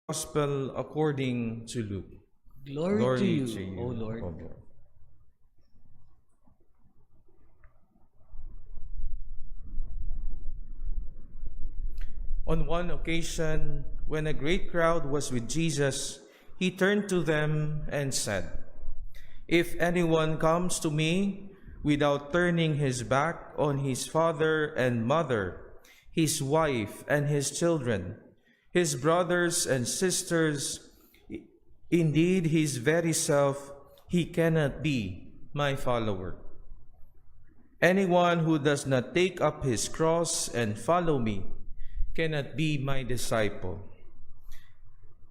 Gospel according to Luke. Glory to you, O Lord. O Lord. On one occasion, when a great crowd was with Jesus, he turned to them and said, "If anyone comes to me without turning his back on his father and mother, his wife and his children, his brothers and sisters, indeed his very self, he cannot be my follower. Anyone who does not take up his cross and follow me cannot be my disciple.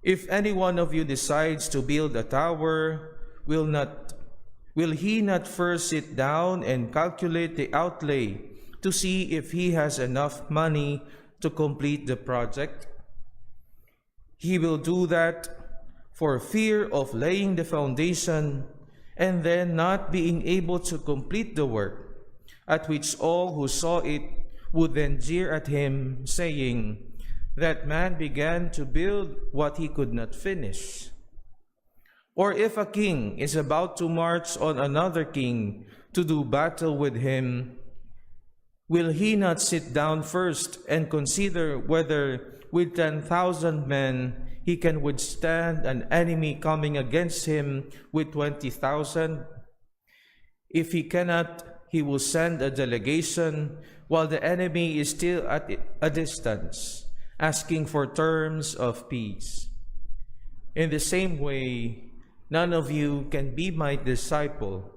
If any one of you decides to build a tower, will he not first sit down and calculate the outlay to see if he has enough money to complete the project? He will do that for fear of laying the foundation and then not being able to complete the work, at which all who saw it would then jeer at him, saying, 'That man began to build what he could not finish.' Or if a king is about to march on another king to do battle with him, will he not sit down first and consider whether with 10,000 men he can withstand an enemy coming against him with 20,000? If he cannot, he will send a delegation while the enemy is still at a distance, asking for terms of peace. In the same way, none of you can be my disciple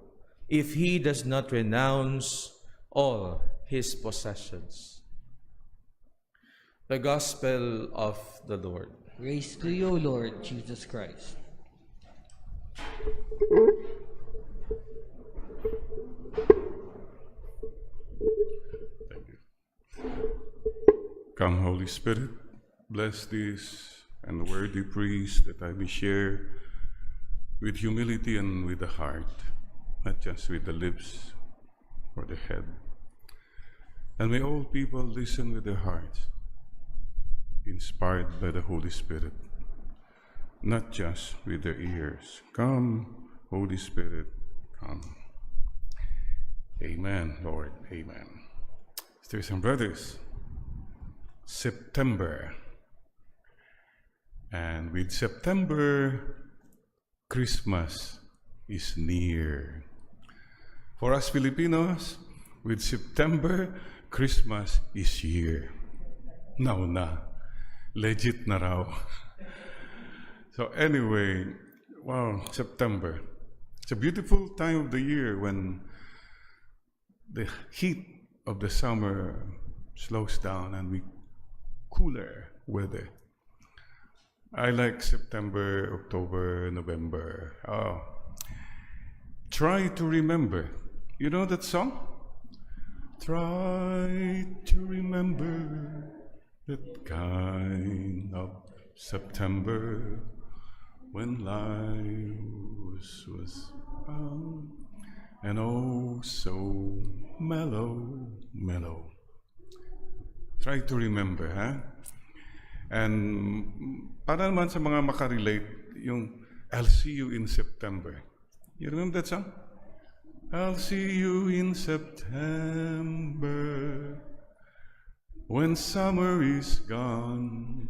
if he does not renounce all his possessions." The Gospel of the Lord. Praise to you, Lord Jesus Christ. Come, Holy Spirit, bless this unworthy priest that I may share with humility and with the heart, not just with the lips or the head. And may all people listen with their hearts, inspired by the Holy Spirit, not just with their ears. Come, Holy Spirit, come. Amen, Lord, amen. Sisters and brothers, September. And with September, Christmas is near. For us Filipinos, with September, Christmas is here. Now na. Legit na raw. So anyway, wow, September. It's a beautiful time of the year when the heat of the summer slows down and we cooler weather. I like September, October, November. Oh. Try to remember. You know that song? Try to remember that kind of September when life was found and oh so mellow, mellow. Try to remember, huh? And para naman sa mga makarelate, yung I'll see you in September. You remember that song? I'll see you in September when summer is gone.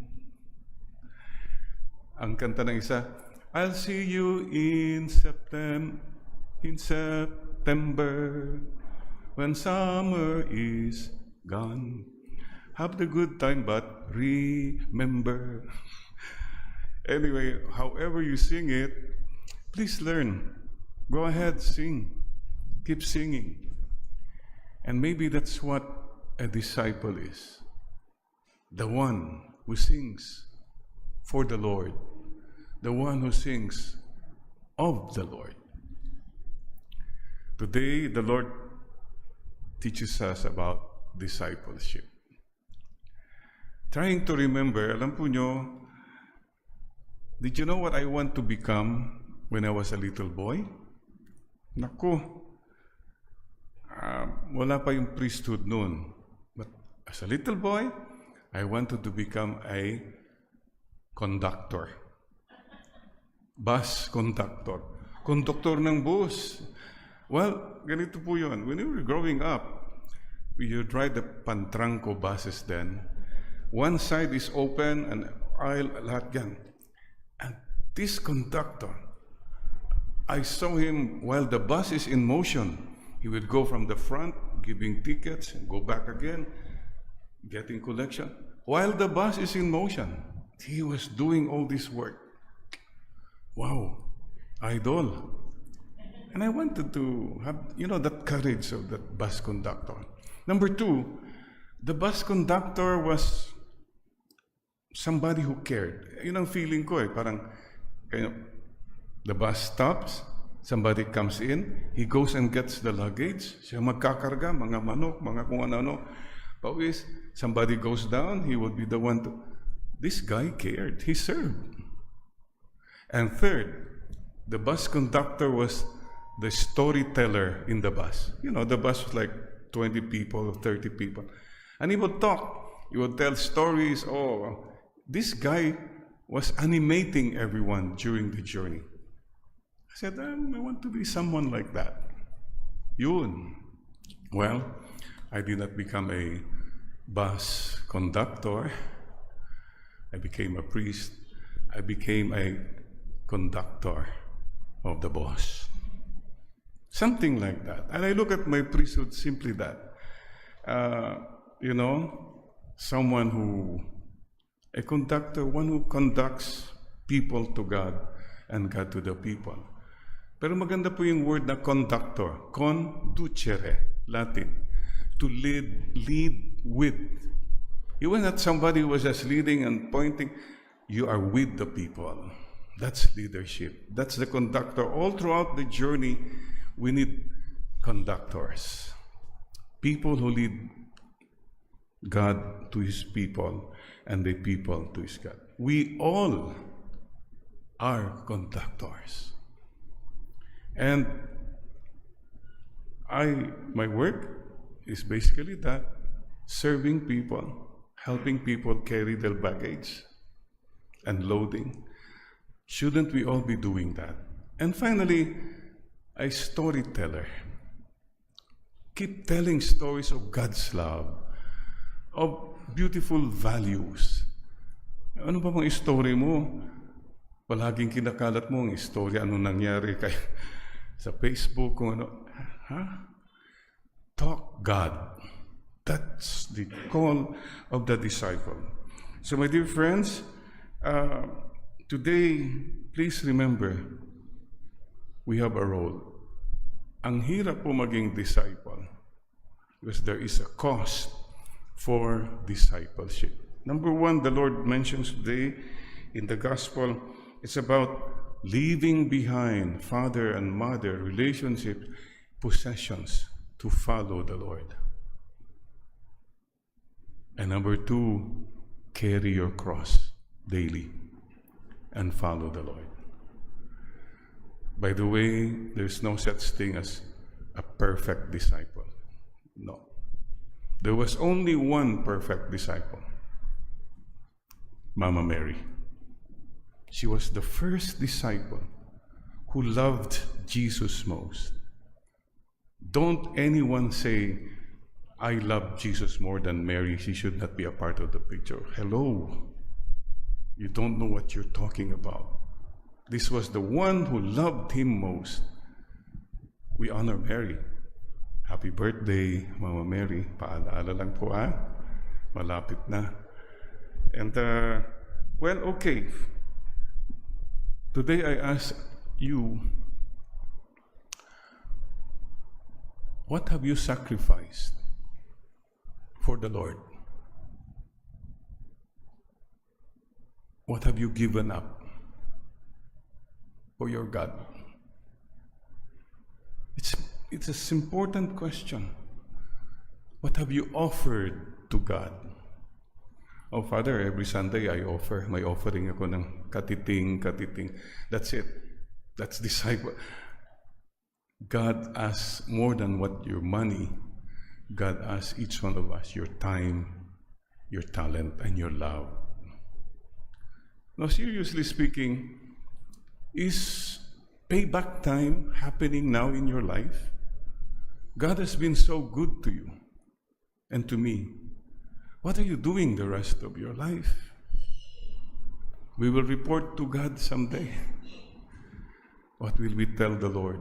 Ang kanta ng isa, I'll see you in September when summer is gone. Have the good time, but remember. Anyway, however you sing it, please learn. Go ahead, sing. Keep singing. And maybe that's what a disciple is. The one who sings for the Lord. The one who sings of the Lord. Today, the Lord teaches us about discipleship. Trying to remember, alam po nyo, did you know what I want to become when I was a little boy? Naku, wala pa yung priesthood noon. But as a little boy, I wanted to become a conductor. Bus conductor. Conductor ng bus. Well, ganito po yun. When we were growing up, we would ride the Pantranco buses then. One side is open and aisle, lahat yan. And this conductor, I saw him while the bus is in motion. He would go from the front, giving tickets, and go back again, getting collection. While the bus is in motion, he was doing all this work. Wow, idol. And I wanted to have, that courage of that bus conductor. Number two, the bus conductor was somebody who cared. Yun ang feeling ko parang, the bus stops, somebody comes in, he goes and gets the luggage, siya magkakarga, mga manok, mga kung ano-ano. Pawis, somebody goes down, he would be the one to, this guy cared, he served. And third, the bus conductor was the storyteller in the bus. The bus was like 20 people, 30 people. And he would talk, he would tell stories. Oh, this guy was animating everyone during the journey. I said, I want to be someone like that. Yun. Well, I did not become a bus conductor. I became a priest. I became a conductor of the bus. Something like that. And I look at my priesthood simply that. Someone who, a conductor, one who conducts people to God and God to the people. Pero maganda po yung word na conductor. Conducere, Latin. To lead with. You were not somebody who was just leading and pointing. You are with the people. That's leadership. That's the conductor. All throughout the journey, we need conductors. People who lead God to His people and the people to His God. We all are conductors. And my work is basically that, serving people, helping people carry their baggage and loading. Shouldn't we all be doing that? And finally, a storyteller. Keep telling stories of God's love, of beautiful values. Ano ba mga story mo? Palaging kinakalat mo ang istorya, ano nangyari kay sa Facebook, kung ano. Talk God. That's the call of the disciple. So my dear friends, today, please remember, we have a role. Ang hirap po maging disciple because there is a cost for discipleship. Number one, the Lord mentions today in the gospel, it's about leaving behind father and mother, relationships, possessions to follow the Lord. And number two, carry your cross daily and follow the Lord. By the way, there's no such thing as a perfect disciple. No. There was only one perfect disciple, Mama Mary. She was the first disciple who loved Jesus most. Don't anyone say, I love Jesus more than Mary, she should not be a part of the picture. Hello. You don't know what you're talking about. This was the one who loved him most. We honor Mary. Happy birthday, Mama Mary. Paalaala lang po, malapit na. And, well, okay. Today I ask you, what have you sacrificed for the Lord? What have you given up for your God? It's an important question. What have you offered to God? Oh, Father, every Sunday I offer. May offering ako ng katiting. That's it. That's disciple. God asks more than what your money. God asks each one of us your time, your talent, and your love. Now, seriously speaking, is payback time happening now in your life? God has been so good to you and to me. What are you doing the rest of your life? We will report to God someday. What will we tell the Lord?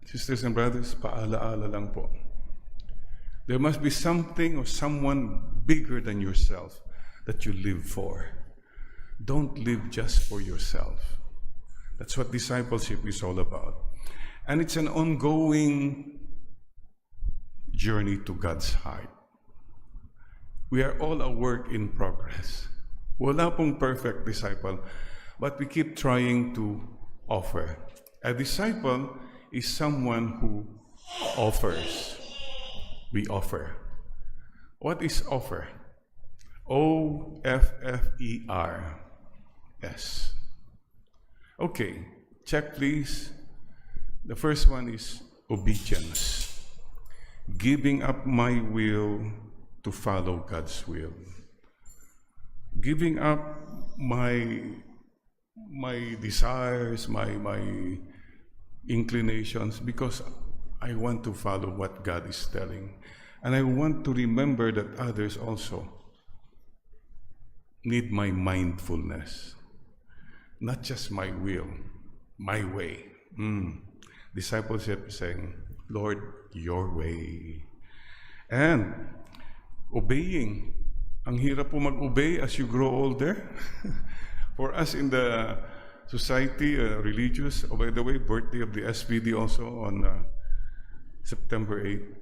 Sisters and brothers, paalaala lang po. There must be something or someone bigger than yourself that you live for. Don't live just for yourself. That's what discipleship is all about. And it's an ongoing journey to God's heart. We are all a work in progress. Wala pong perfect disciple, but we keep trying to offer. A disciple is someone who offers. We offer. What is offer? O-F-F-E-R. Yes. Okay, check please. The first one is obedience. Giving up my will to follow God's will. Giving up my desires, my inclinations, because I want to follow what God is telling. And I want to remember that others also need my mindfulness. Not just my will, my way. Discipleship is saying, Lord, your way. And obeying. Ang hirap po mag-obey as you grow older. For us in the society, religious, by the way, birthday of the SPD also on September 8th.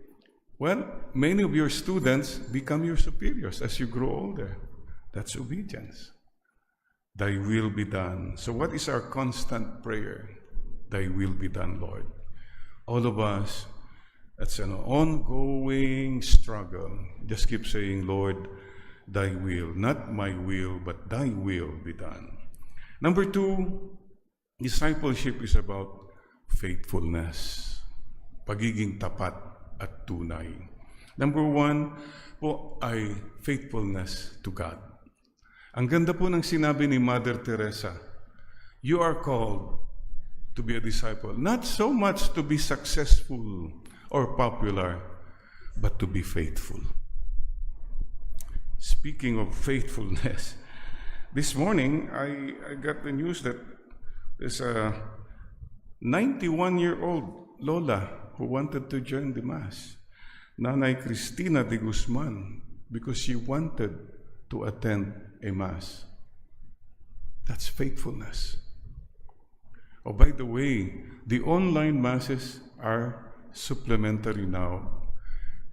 Well, many of your students become your superiors as you grow older. That's obedience. Thy will be done. So what is our constant prayer? Thy will be done, Lord. All of us, that's an ongoing struggle. Just keep saying, Lord, thy will, not my will, but thy will be done. Number 2, discipleship is about faithfulness. Pagiging tapat at tunay. Number 1 po ay faithfulness to God. Ang ganda po ng sinabi ni Mother Teresa, you are called to be a disciple, not so much to be successful or popular, but to be faithful. Speaking of faithfulness, this morning I got the news that there's a 91-year-old Lola who wanted to join the Mass, Nanay Cristina de Guzman, because she wanted to attend a Mass. That's faithfulness. Oh, by the way, the online Masses are supplementary now.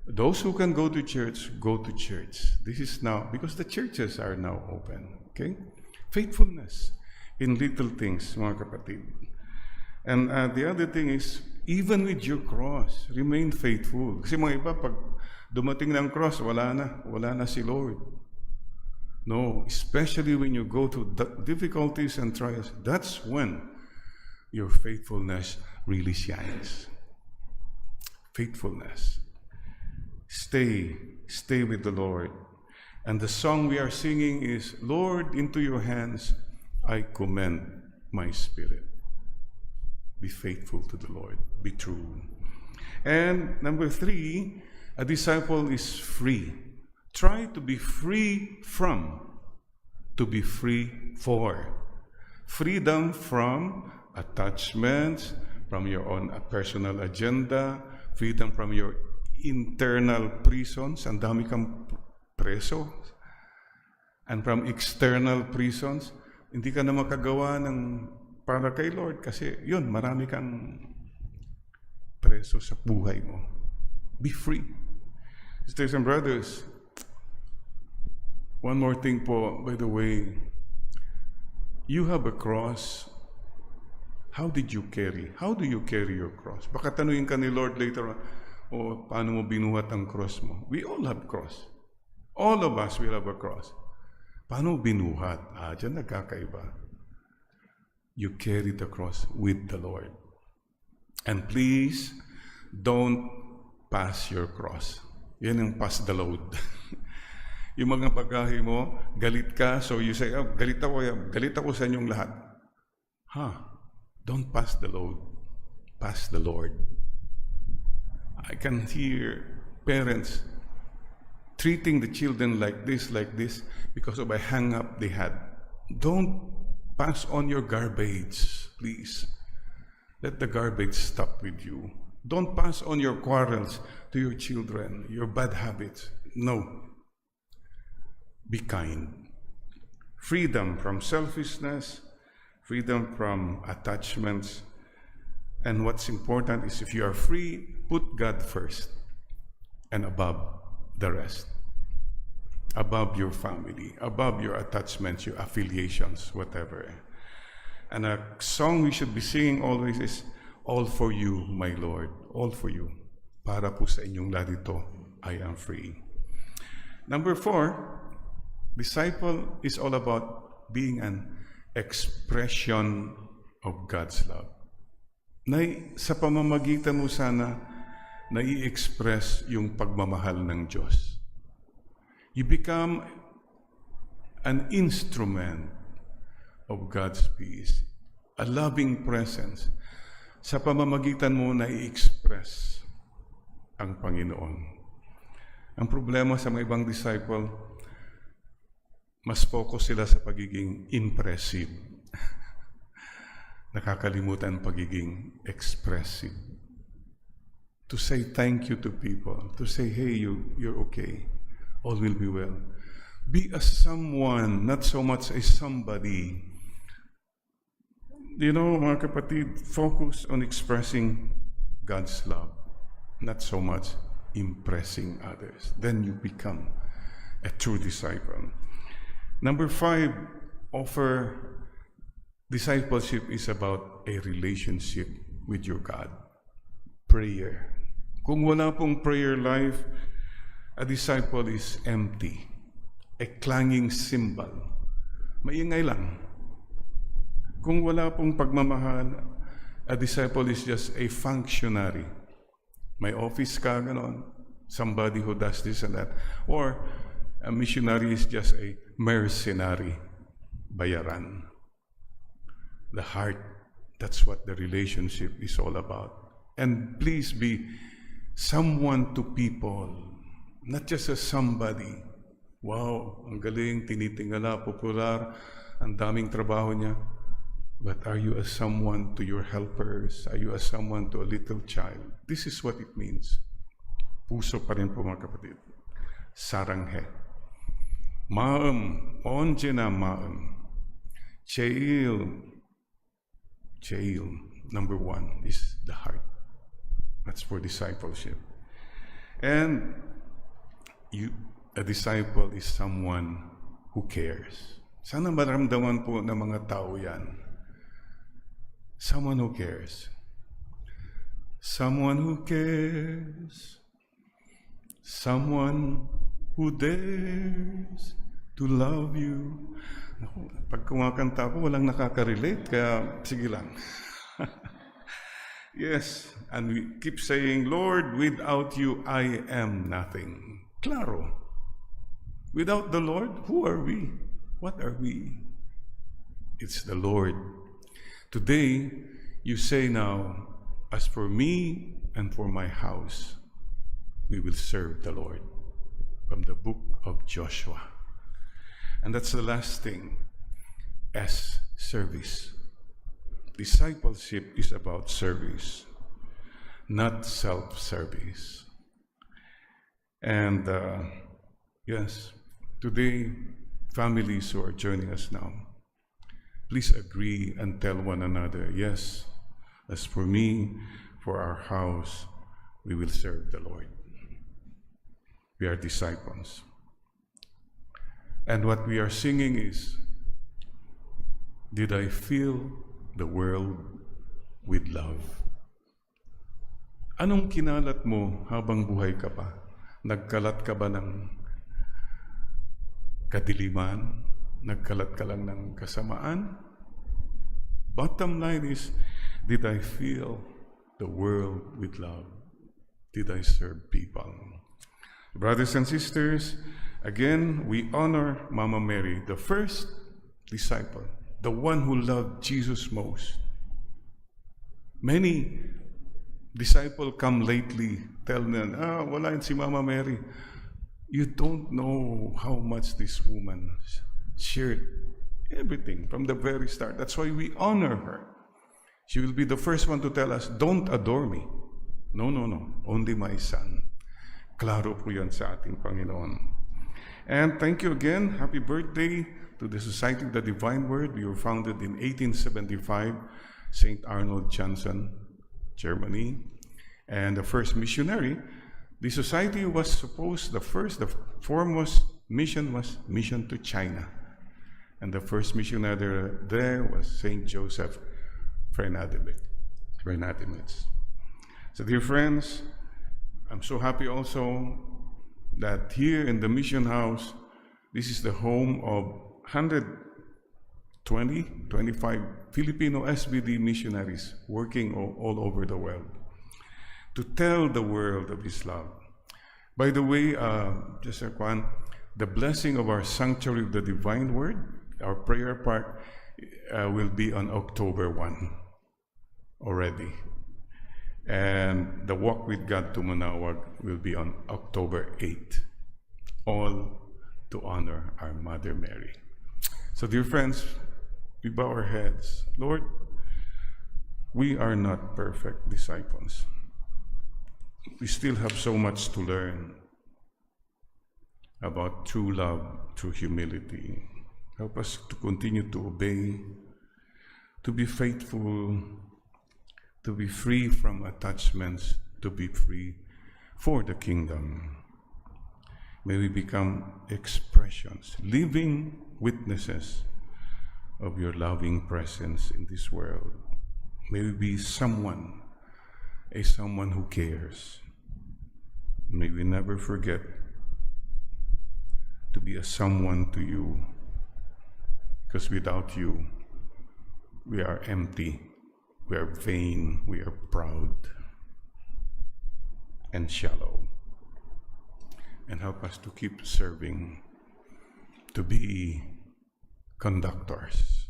Those who can go to church, go to church. This is now, because the churches are now open. Okay? Faithfulness in little things, mga kapatid. And the other thing is, even with your cross, remain faithful. Kasi mga iba, pag dumating ng cross, wala na si Lord. No, especially when you go through difficulties and trials, that's when your faithfulness really shines. Faithfulness. Stay with the Lord. And the song we are singing is, Lord, into your hands I commend my spirit. Be faithful to the Lord. Be true. And number 3, a disciple is free. Try to be free from, to be free for. Freedom from attachments, from your own personal agenda, freedom from your internal prisons, ang dami kang preso, and from external prisons, hindi ka na makagawa ng para kay Lord kasi yun, marami kang preso sa buhay mo. Be free. Sisters and brothers, one more thing po, by the way, you have a cross. How did you carry? How do you carry your cross? Baka tanungin ka ni Lord later on, paano mo binuhat ang cross mo? We all have cross. All of us will have a cross. Paano binuhat? Diyan nagkakaiba. You carry the cross with the Lord. And please, don't pass your cross. Yan ang pass the load. Yung mga bagahe mo, galit ka, so you say, oh, galit ako sa inyong lahat. Don't pass the load. Pass the Lord. I can hear parents treating the children like this, because of a hang-up they had. Don't pass on your garbage, please. Let the garbage stop with you. Don't pass on your quarrels to your children, your bad habits. No. Be kind. Freedom from selfishness, freedom from attachments. And what's important is if you are free, put God first and above the rest. Above your family, above your attachments, your affiliations, whatever. And a song we should be singing always is, all for you, my Lord, all for you. Para po sa inyong lahat ito, I am free. Number 4, disciple is all about being an expression of God's love. Sa pamamagitan mo sana, nai-express yung pagmamahal ng Diyos. You become an instrument of God's peace, a loving presence. Sa pamamagitan mo, nai-express ang Panginoon. Ang problema sa mga ibang disciple, mas focus sila sa pagiging impressive. Nakakalimutan pagiging expressive. To say thank you to people, to say, hey, you're okay. All will be well. Be a someone, not so much a somebody. You know, mga kapatid, focus on expressing God's love, not so much impressing others. Then you become a true disciple. Number 5, discipleship is about a relationship with your God. Prayer. Kung wala pong prayer life, a disciple is empty. A clanging cymbal. Maingay lang. Kung wala pong pagmamahal, a disciple is just a functionary. May office ka, ganon. Somebody who does this and that. Or a missionary is just a mercenary. Bayaran. The heart, that's what the relationship is all about. And please be someone to people, not just a somebody. Wow, ang galing, tinitingala, popular, ang daming trabaho niya. But are you a someone to your helpers? Are you a someone to a little child? This is what it means. Puso pa rin po mga kapatid. Saranghe. Maam, onje na maam. Jail, number 1, is the heart. That's for discipleship. And a disciple is someone who cares. Sana maramdaman po ng mga tao yan. Someone who cares. Someone who cares. Someone who dares to love you. Naku, pag kumakanta ako, walang nakaka-relate, kaya sige lang. Yes, and we keep saying, Lord, without you, I am nothing. Claro. Without the Lord, who are we? What are we? It's the Lord. Today, you say now, as for me and for my house, we will serve the Lord. From the book of Joshua. And that's the last thing. S, service. Discipleship is about service, not self-service. And yes, today, families who are joining us now, please agree and tell one another, yes, as for me, for our house, we will serve the Lord. We are disciples. And what we are singing is, did I fill the world with love? Anong kinalat mo habang buhay ka pa? Nagkalat ka ba ng kadiliman? Nagkalat ka lang ng kasamaan? Bottom line is, did I fill the world with love? Did I serve people? Brothers and sisters, Again, we honor Mama Mary, the first disciple, the one who loved Jesus most. Many disciples come lately, tell them, wala yun si Mama Mary. You don't know how much this woman shared everything from the very start. That's why we honor her. She will be the first one to tell us, don't adore me. No, only my son. Klaro po yan sa ating Panginoon. And thank you again. Happy birthday to the Society of the Divine Word. We were founded in 1875, St. Arnold Johnson, Germany. And the first missionary, the society was supposed, the foremost mission was mission to China. And the first missionary there was St. Joseph Freinademetz. So dear friends, I'm so happy also that here in the mission house, this is the home of 25 Filipino SBD missionaries working all over the world to tell the world of His love. By the way, just a one, the blessing of our Sanctuary of the Divine Word, our prayer part, will be on October 1 already. And the Walk with God to Manawag will be on October 8, all to honor our Mother Mary. So dear friends, we bow our heads. Lord, we are not perfect disciples. We still have so much to learn about true love, true humility. Help us to continue to obey, to be faithful, to be free from attachments, to be free for the kingdom. May we become expressions, living witnesses of your loving presence in this world. May we be someone who cares. May we never forget to be a someone to you, because without you, we are empty, we are vain, we are proud and shallow. And help us to keep serving, to be conductors,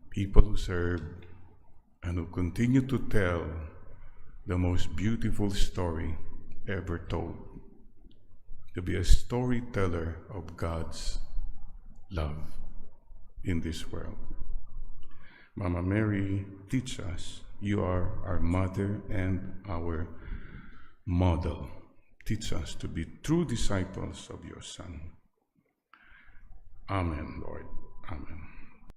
people who serve and who continue to tell the most beautiful story ever told, to be a storyteller of God's love in this world. Mama Mary, teach us. You are our mother and our model. Teach us to be true disciples of your Son. Amen, Lord.